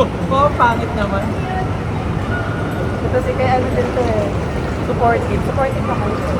Oo, pangit naman. Ito si kay ano din to eh. Supportive. Supportive naman ito.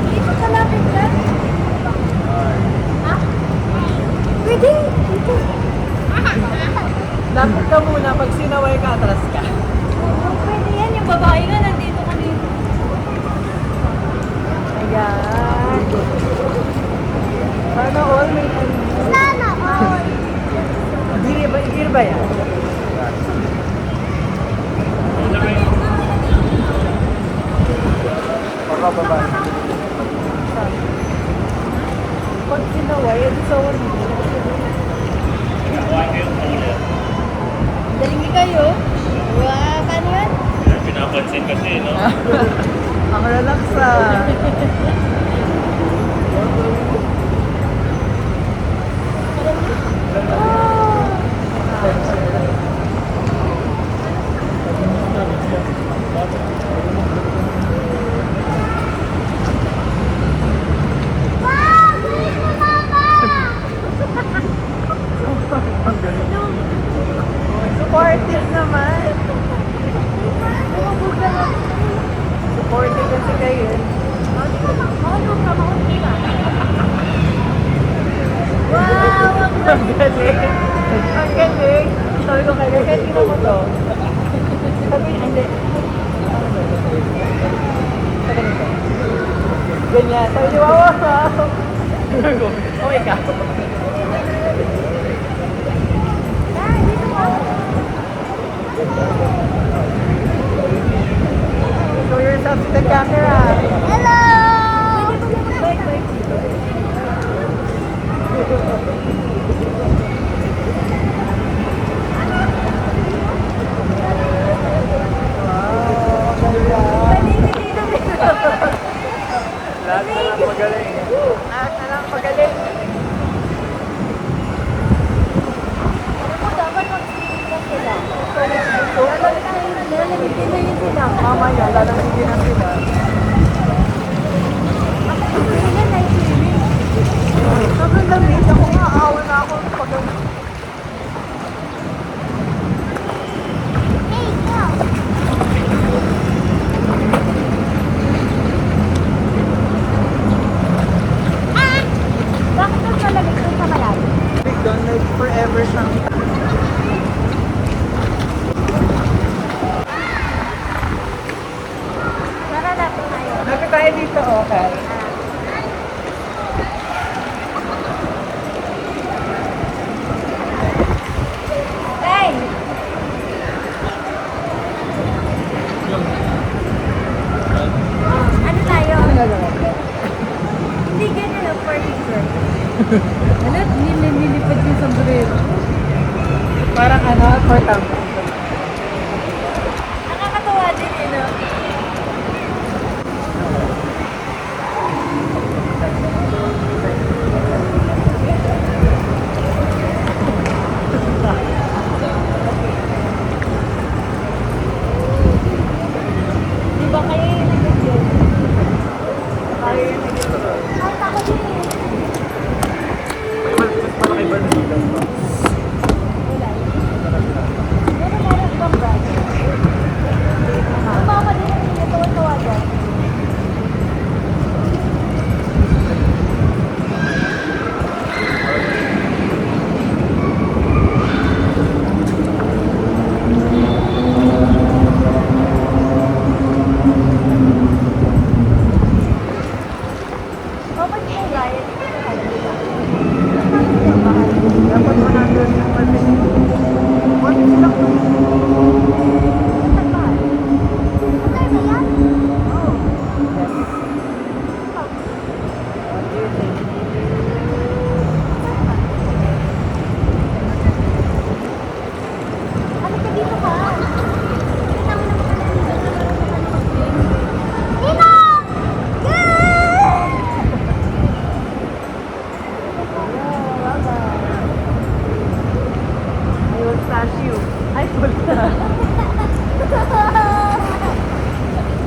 Dito ka lapit ka. Ha? Pwede. Dito. Lapit ka muna. Pag sinaway ka, atras ka. Pwede yan. Yung babae nga nandito kanina. Ayan. Sana all may Sana all. Hindi ba yan? Pagkababa. Pag sinaway, edi sa wala. Daling kayo. Wow, paano yan? Pinapansin kasi, no? Ang relax ah. Supportive naman. Supportive kasi kayo. Wow, ang Ang galing. Ang galing. Sabi ko kayo, kahit ino mo to. Sabi niya, hindi. Sa ganito. Ganyan. Sabi niya, wow, wow. Oh my God. Show yourself to the camera. Hello! Lahat na lang magaling. Lahat na lang pagaling. Dapat mag-speak na sila. Lalamitin na yun sila. Mamaya, lalamitin na sila. Sila na yung Sobrang lamig. Ako nga, awa na ako pag Hey, go! Ah! Bakit mas malamig doon sa malalim? big doon, like forever siyang Nakalapit tayo. Lapit tayo dito, okay. Hey! Ano tayo? Hindi ganun ang furniture. Ano? Nilipad yung sombrero. Parang ano, for tampo. Nakakatawa din eh, no? Di ba kayo yung nag-gym? Tayo yung naging Ay, ako din eh. Mas malaki ba dito? Wala.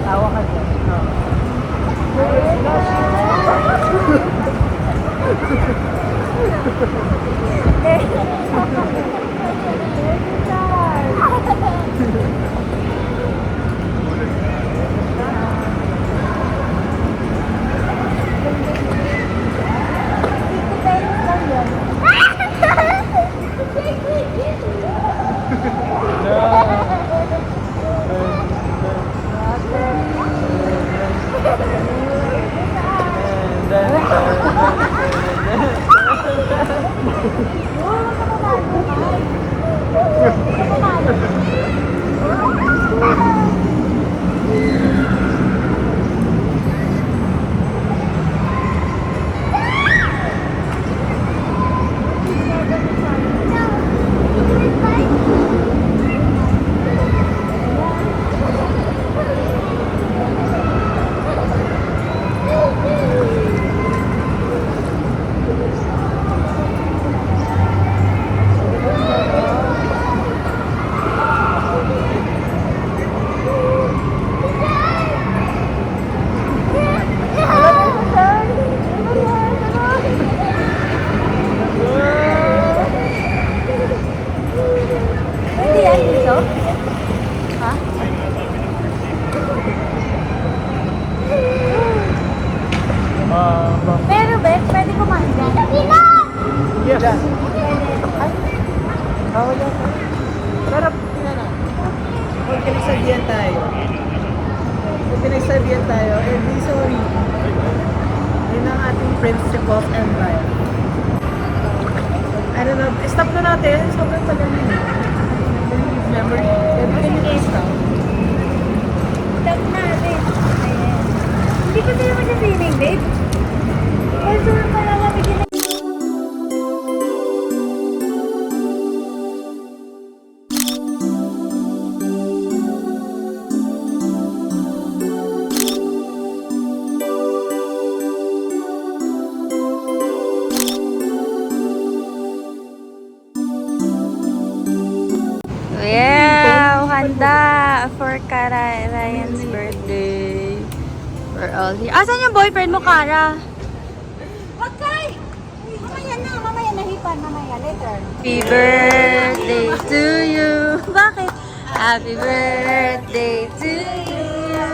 Tawa ka dyan. Pwede yan dito? Ha? Pero Bet, pwede kumain dyan. Yes. Bawal yan. Pero, huwag pinagsabihan tayo. Huwag pinagsabihan tayo. Eh, di sorry. Yun ang ating principles and life. I don't know. Stop na natin. Sobrang tagal na yun. Memory. Everything is stop. Stop natin. Ayan. Hindi ko sila mag-feeling, babe. Kaso pala nabigyan na. Wow! Handa for Kara Ryan's birthday. We're all here. Asan yung boyfriend mo, Kara? Wag kay! Mamaya na hipan, mamaya, later. Happy birthday to you. Bakit? Happy birthday to you.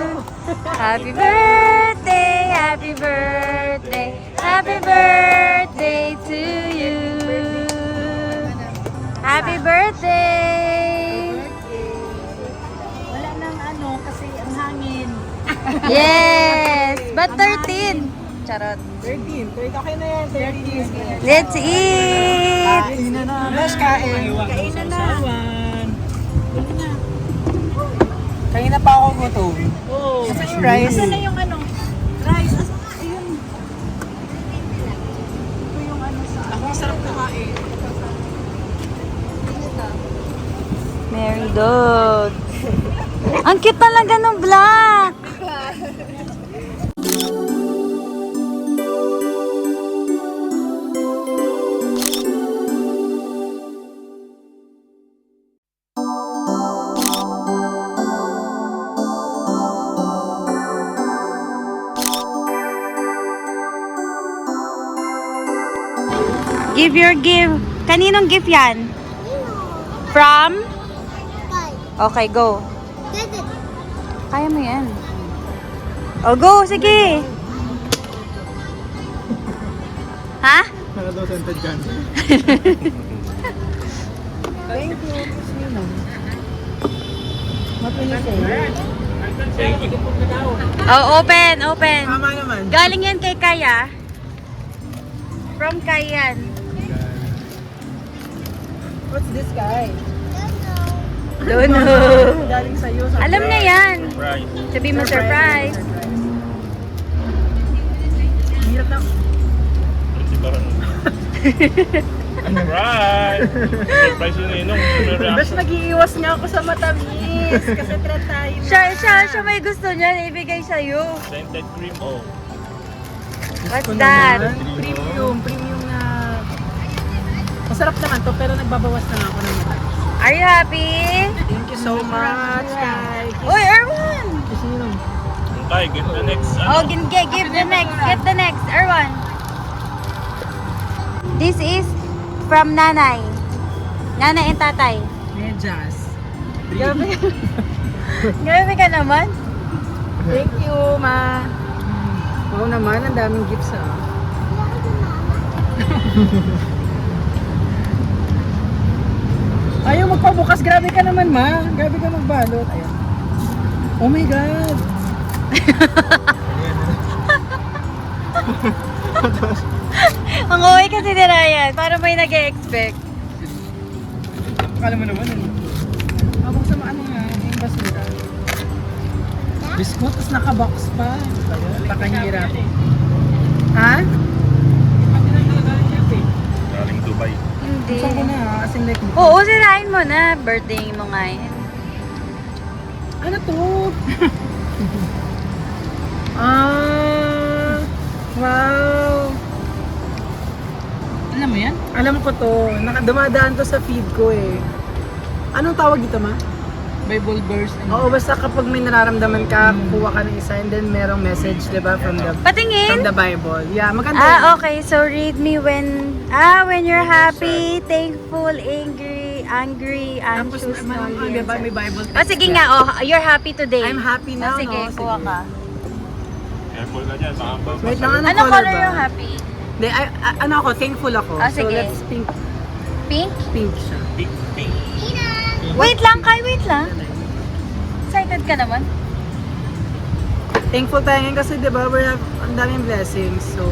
Happy birthday, happy birthday, happy birthday to you. Happy birthday. Wala nang ano, kasi ang hangin. Yes! But 13. Charot. 13. Okay na yan. 13. Let's eat! Kain na na. Let's kain. Kain na na. Kain na pa ako gutom. Oh, yung rice. Asan na yung ano? Rice. Asan na? Ayun. Ito yung ano sa... Ako sarap na kain. Mary Dog. Ang cute talaga ng black. Give your gift. Kaninong gift yan? From? Okay, go. Kaya mo yan. Oh, go! Sige! Ha? Naka daw scented dyan. Thank you. Miss Nina. Mapinis eh. Thank you. Oh, open, open. Tama naman. Galing yan kay Kaya. From Kayan. What's this guy? Don't know. Galing sa'yo. Sa Alam na yan. Right. Sabi mo surprise. Hirap na. Right. Surprise yun eh. Nung may Bes, reaction. nag-iiwas nga ako sa matamis. Kasi try tayo na. Siya may gusto niya. Ibigay sa'yo. Scented cream. Oh. What's Ko that? naman, Premium na... Masarap naman to, pero nagbabawas na nga ako ng matamis. Are you happy? Thank you so much, guys. Uy, Erwan! Okay, get the next. Oh, give the next. Get the next, Erwan. This is from Nanay. Nanay and Tatay. Medyas. Grabe. Grabe ka naman. Thank you, ma. Oo naman, ang daming gifts ah. Ayaw magpabukas, grabe ka naman, ma. Grabe ka magbalot. Ayan. Oh my God. Ang uwi kasi ni Ryan. Para may nag-e-expect. Akala mo naman, ano? Mabuksan mo, ano nga, yung basura. Biscuit, tapos nakabox pa. Pakahirap. Ha? Galing Dubai. Hindi. Saan ko na, as in like, Oo, sirain mo na. Birthday mo nga yan. ano to? Ah, wow. Alam mo yan? Alam ko to. Dumadaan to sa feed ko eh. Anong tawag dito, ma? Bible verse. Oo, basta kapag may nararamdaman ka, kukuha ka ng isa and then merong message, di ba, from Patingin! the Bible. Yeah, maganda yan. Okay. So read me when you're happy, thankful, angry, Tapos, anxious, may Bible text. Oh, sige nga. Oh, you're happy today. I'm happy now, Oh, sige, no? kuha Sige. ka. Careful ka dyan, baka babasa. Wait lang, Anong color ba? yung happy? Hindi, ano ako, thankful ako. Ah, So, sige. let's pink. Pink? Pink siya. Pink, pink. Wait lang, Kai. Wait lang. Excited ka naman? Thankful tayo ngayon kasi di ba, we have ang daming blessings. So,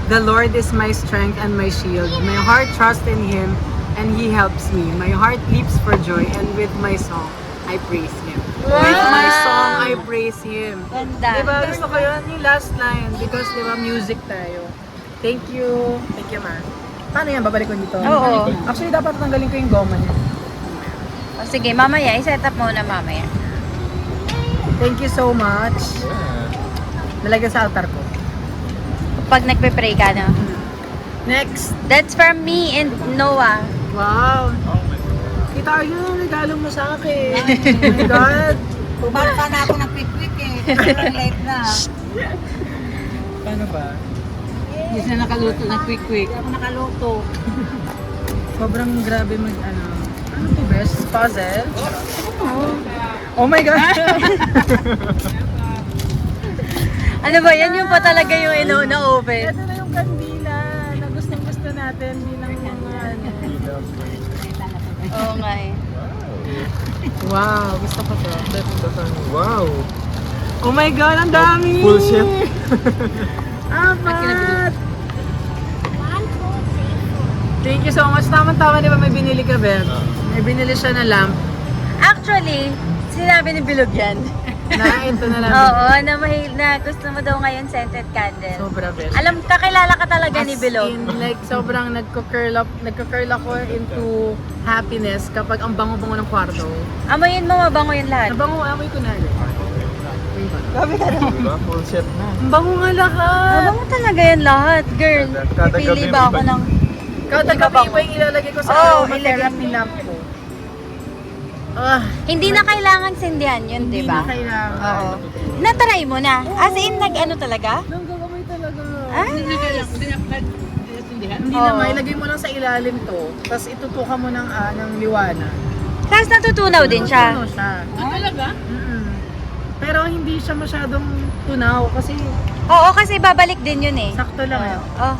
the Lord is my strength and my shield. My heart trusts in Him and He helps me. My heart leaps for joy and with my song, I praise Him. With my song, I praise Him. Ganda. Diba, gusto ko yun, yung last line. Because, diba, music tayo. Thank you. Thank you, ma. Paano yan? Babalik ko dito? Oo. Actually, dapat tanggalin ko yung goma niya. Oh, sige, mamaya. I-set up muna mamaya. Thank you so much. Nalagyan sa altar ko. Pag nagpe-pray ka, no? Next. That's from me and Noah. Wow. Kita nyo yung regalo mo sa akin. Oh my God. Bumalik pa na ako ng quick-quick eh. Late na. Paano ba? Hindi na nakaluto na quick-quick. Hindi ako nakaluto. Sobrang grabe ano to best? Puzzle? Oh my God. Ano ba yan? Yung pa talaga yung na-open. Ito na yung kandila na gustong-gusto natin bilang mga ano. Oo nga eh. Wow, gusto ko to. Wow. Oh my God, ang dami! Full set. Apat! Thank you so much. Tama-tama, di ba may binili ka, Beth? May binili siya na lamp. Actually, sinabi ni Bilog yan. Na ito na lang. Oo, na gusto mo daw ngayon scented candle. Sobra, Beth. Alam, kakilala ka talaga ni As Bilog. in, like, sobrang nagko-curl ako into happiness kapag ang bango-bango ng kwarto. Amoyin mo, mabango yung lahat. Nabango, amoy ko na. Diba? Full set na. Ang bango nga lahat. Mabango talaga yan lahat, girl. Kada Pipili gabi ba ako iba- ng... Kada gabi iba yung ilalagay ko sa aromatherapy lamp ko. Hindi na kailangan sindihan yun, di Hindi ba? na kailangan. Oo. Natry mo na. As in, nag-ano talaga? Nanggagamay talaga. Ah, Hindi Oo. naman, ilagay mo lang sa ilalim to. Tapos itutukan mo ng liwanag. tapos natutunaw din siya. Ano siya? talaga? Mm-mm. Pero hindi siya masyadong tunaw kasi Oo, kasi babalik din yun eh. sakto lang yun. Oh.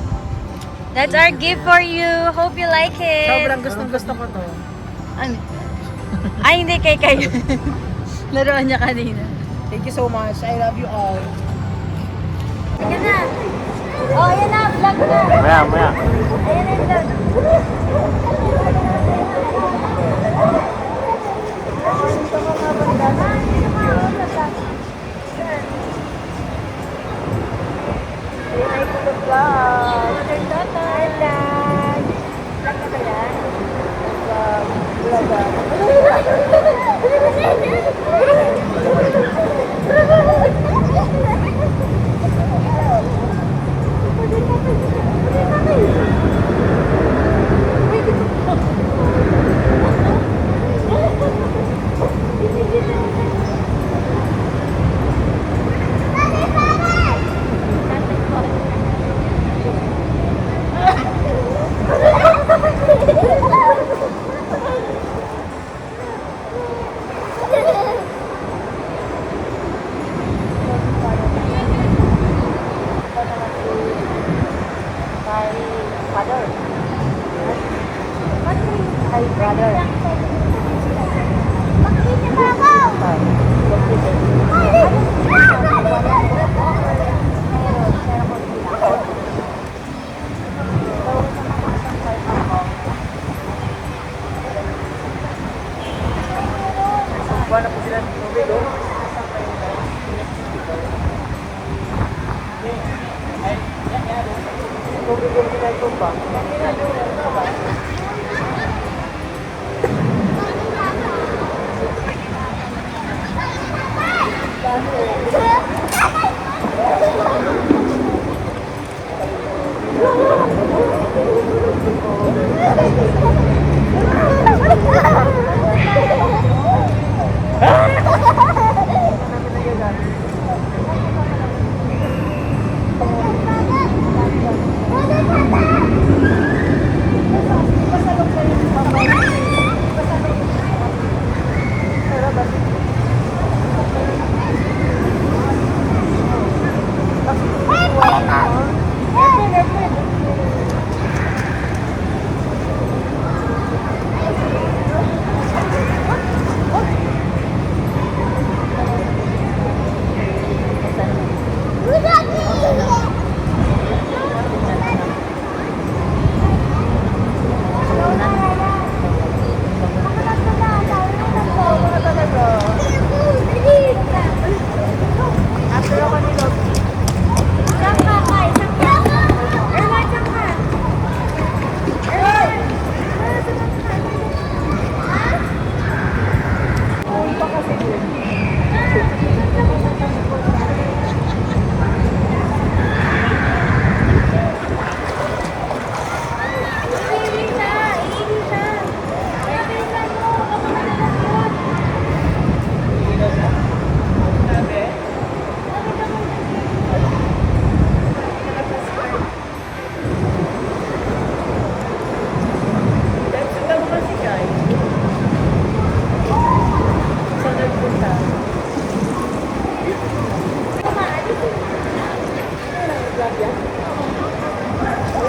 That's our gift for you. Hope you like it. Sobrang gustong-gusto ko to. Ano? Ay, hindi kay kayo. Laruan niya kanina. Thank you so much. I love you all. Sige na. Oh, ayan na. Vlog na. Maya, maya. Ayan na yung vlog. Wait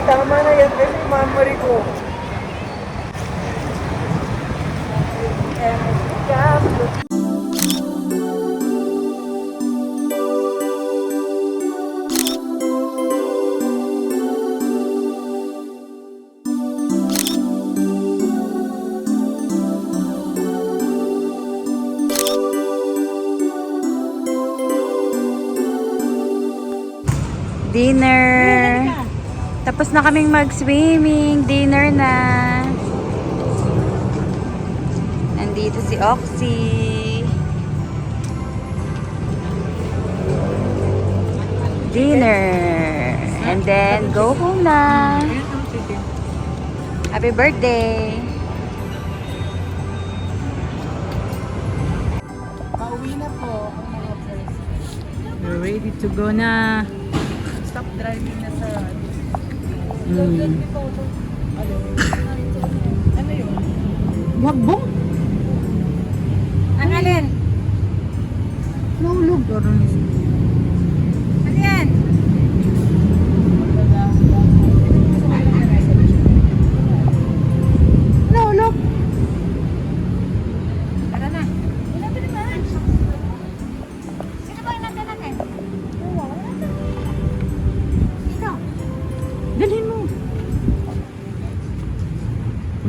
Tama na yan kasi memory ko. Dinner. Tapos na kaming mag-swimming. Dinner na. Nandito si Oxy. Dinner. And then, go home na. Happy birthday. Pauwi na po ang mga friends. We're ready to go na. Stop driving na sa... Ano yun? Wagbong? Ang alin? Naulog. Ano yan? Naulog. Tara na. Wala ba naman? Sino ba yung nandun natin? Sino? Dalhin mo.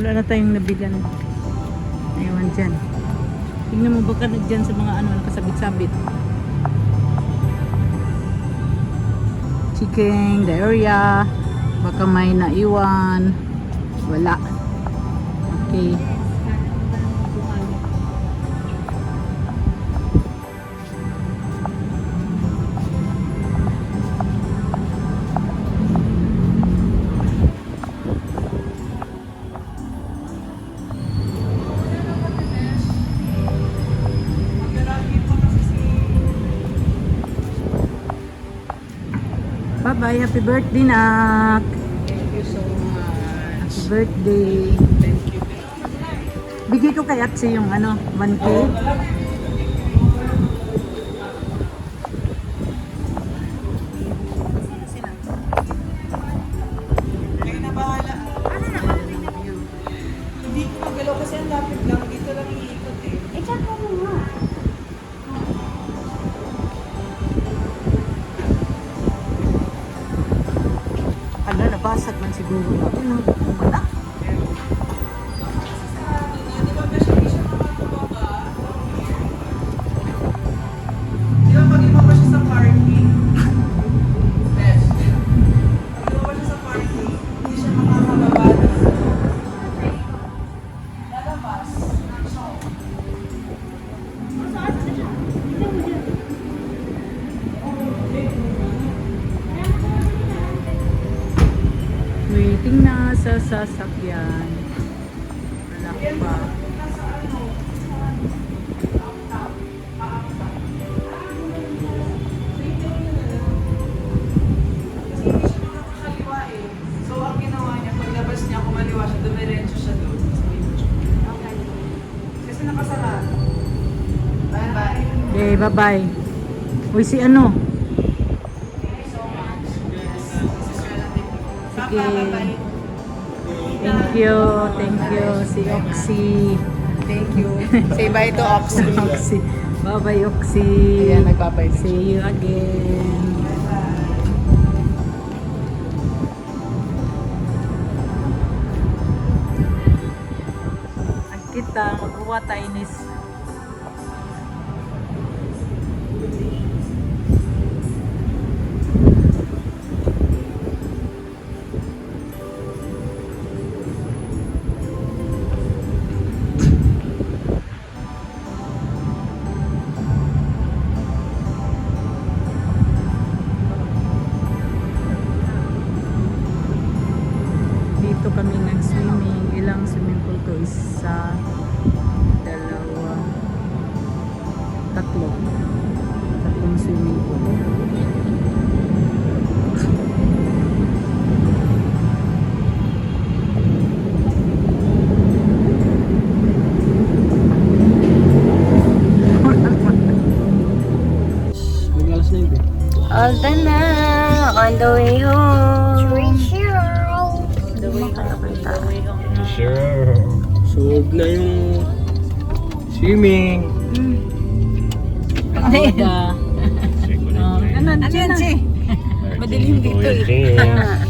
Wala na tayong nabigan. Ewan dyan. Tingnan mo baka dyan sa mga ano nakasabit-sabit. Checking the area. Baka may naiwan. Wala. Okay. Bye-bye. Happy birthday, Nak. Thank you so much. Happy birthday. Thank you. Bigay ko kay Atsi yung ano, 1K. Kayo na bahala. Hindi ko magalaw kasi kasi ang lapit lang. Dito lang iikot eh. Eh, tsaka mo nga. Ano, nabasag man siguro na. Ano, wala. Di ba siya hindi siya makakababa? Di ba pag iba pa siya sa parking? Yes. Pag iba pa siya sa parking, hindi siya makakababa doon. Lalabas. So, Waiting na sa sasakyan. Wala pa. kasi hindi siya makakaliwa eh. So, ang ginawa niya, paglabas niya, kumaliwa siya, dumiretso siya doon. Okay. Kasi nakasarado. Bye-bye. Okay, bye-bye. Uy, si ano? Papa, bye-bye. Thank you. Thank you. Si Oxy. Thank you. Say bye to Oxy. Oxy. Bye-bye, Oxy. Ayan, nagbabay. See you again. Ang kita, magawa tayo nis. Dito kami nag-swimming. Ilang swimming pool to? Isa, dalawa, tatlo. Tatlong swimming pool. All done na. On the way home. Treasure. The way home. Sure. Sold na yung swimming. Pagoda. Check ko na Ano, ano, ano? Madilim dito eh.